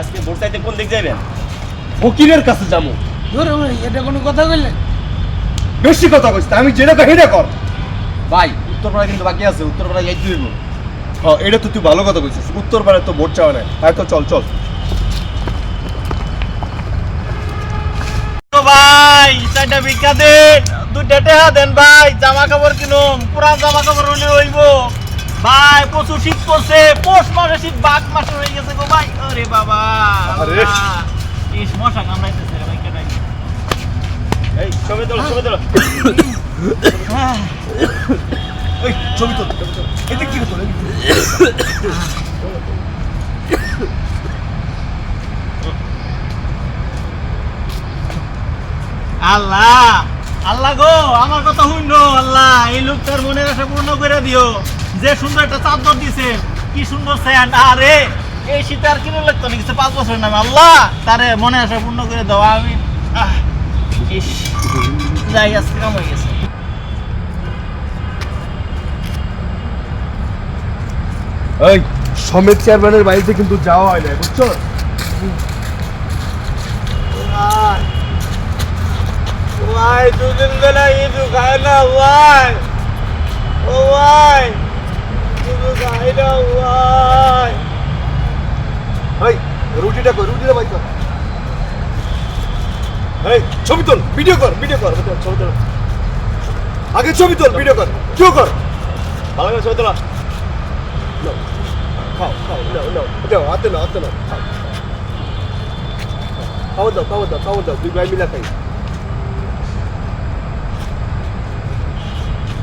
আজকে ভোট চাইতে কোন দিক যাবেন? ফকিরের কাছে যাবো। ধরে ভাই এটা কোনো কথা কইলেন? বেশি কথা কইছ, আমি যেটা কই হেডা কর। ভাই উত্তরপাড়া কিন্তু বাকি আছে, উত্তরপাড়া যাইতে হইব। হ্যাঁ, এটা তো তুই ভালো কথা কইছিস। উত্তরপাড়ায় তো ভোট চাওয়া নাই। হ্যাঁ, তো চল চল। ভাই চারটা ভিক্ষা দেন, দুইটা টাকা দেন ভাই, জামা কাপড় কিনুম, পুরান জামা কাপড় হইলে হইব ভাই। প্রচুর শীত পড়ছে, পৌষ মাসে শীত বাঘ মাসে হয়ে গেছে গো ভাই। আরে বাবা, আরে। এই মশা কামড়াইতেছে ভাই, কেটাই এই ছবি তোলো, ছবি তোলো। এই ছবি তো এটা কি হতো? আল্লাহ আল্লাহ গো, আমার কথা শুনো আল্লাহ, এই লোকটার মনের আশা পূর্ণ করে দিও। যে সুন্দর একটা চাদর দিছে, কি সুন্দর স্যান। আরে এই শীতে আর কিনে লাগতো না কিছু, 5 বছর নামে আল্লাহ তারে মনে আশা পূর্ণ করে দাও। আমি ইস যাই, আজকে কাম হয়ে গেছে। এই সমিত চেয়ারম্যানের বাড়িতে কিন্তু যাওয়া হয় না, বুঝছো? ভাই দুদিন বেলা ইঁদু খায় না ভাই, ও ভাই ইঁদু খায় না ভাই। এই রুটিটা কর, রুটিটা বাই কর। এই ছবি তোল, ভিডিও কর, ভিডিও কর, ছবি তোল। আগে ছবি তোল, ভিডিও কর, কেউ কর। ভালো করে ছবি তোলা। নাও, খাও খাও, নাও নাও, দাও হাতে নাও, হাতে নাও, খাও। খাওয়া দাও, খাওয়া দাও, খাওয়া দাও, দুই ভাই মিলা খাই।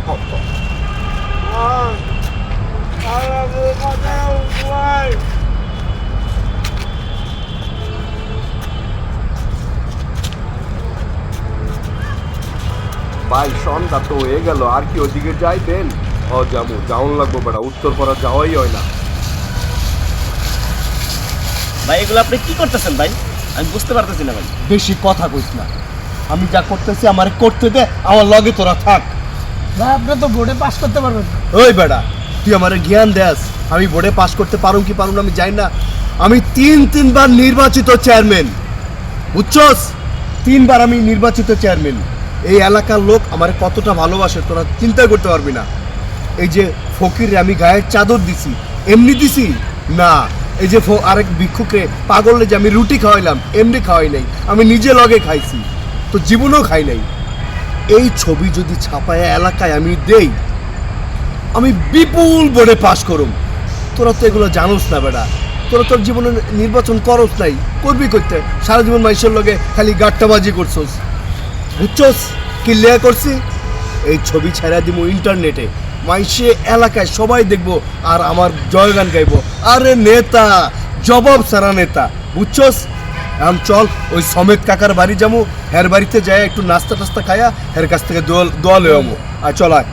খাও খাও। ভাই সন্ধ্যা তো হয়ে গেল, আর কি ওদিকে যাইবেন? ও যাবো, যাওন লাগবো বেড়া, উত্তরপাড়া যাওয়াই হয় না। ভাই এগুলো আপনি কি করতেছেন ভাই? আমি বুঝতে পারতেছি না ভাই। বেশি কথা কইস না, আমি যা করতেছি আমারে করতে দে, আমার লগে তোরা থাক। ভাই আপনি তো বোর্ডে পাস করতে পারবেন না। ওই বেড়া, তুই আমারে জ্ঞান দেস, আমি বোর্ডে পাস করতে পারুম কি পারুম না আমি জানি না। আমি তিনবার নির্বাচিত চেয়ারম্যান, বুঝছস? 3 বার আমি নির্বাচিত চেয়ারম্যান। এই এলাকার লোক আমারে কতটা ভালোবাসে তোরা চিন্তা করতে পারবি না। এই যে ফকিরে আমি গায়ের চাদর দিছি, এমনি দিছি না। এই যে আরেক ভিক্ষুকে পাগলে যে আমি রুটি খাওয়াইলাম, এমনি খাওয়াই নাই, আমি নিজে লগে খাইছি, তো জীবনেও খাই নাই। এই ছবি যদি ছাপায় এলাকায় আমি দেই, আমি বিপুল বোর্ডে পাস করুম। তোরা তো এগুলো জানোস না বেটা, তোরা তোর জীবনে নির্বাচন করস নাই, করবি করতে সারা জীবন মানুষের লগে খালি গাট্টাবাজি করছস, বুঝছস? কি লেয়া করছি? এই ছবি ছাড়া দিব ইন্টারনেটে, মাইসে এলাকায় সবাই দেখবো আর আমার জয়গান গাইবো। আরে নেতা, জবাব সারা নেতা, বুঝছস? এখন চল ওই সমেত কাকার বাড়ি যাবো, হের বাড়িতে যাই একটু নাস্তা টাস্তা খায়া হের কাছ থেকে দোয়া লয়ে আমো। আর চল আয়।